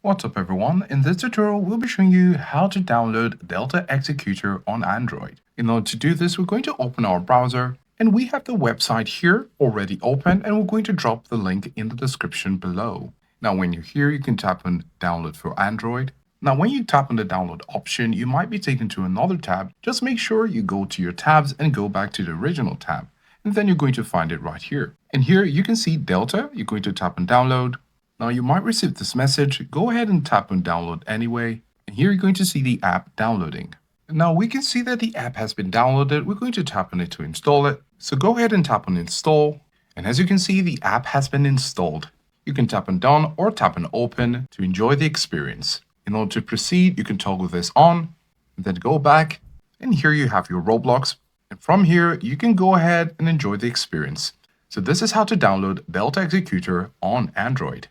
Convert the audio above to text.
What's up everyone, in this tutorial we'll be showing you how to download Delta Executor on Android. In order to do this, we're going to open our browser and we have the website here already open and we're going to drop the link in the description below. Now when you're here, you can tap on download for Android. Now when you tap on the download option, you might be taken to another tab. Just make sure you go to your tabs and go back to the original tab. And then you're going to find it right here. And here you can see Delta, you're going to tap on download. Now you might receive this message, go ahead and tap on download anyway, and here you're going to see the app downloading. Now we can see that the app has been downloaded, we're going to tap on it to install it. So go ahead and tap on install, and as you can see the app has been installed. You can tap on done or tap on open to enjoy the experience. In order to proceed, you can toggle this on, and then go back, and here you have your Roblox, and from here you can go ahead and enjoy the experience. So this is how to download Delta Executor on Android.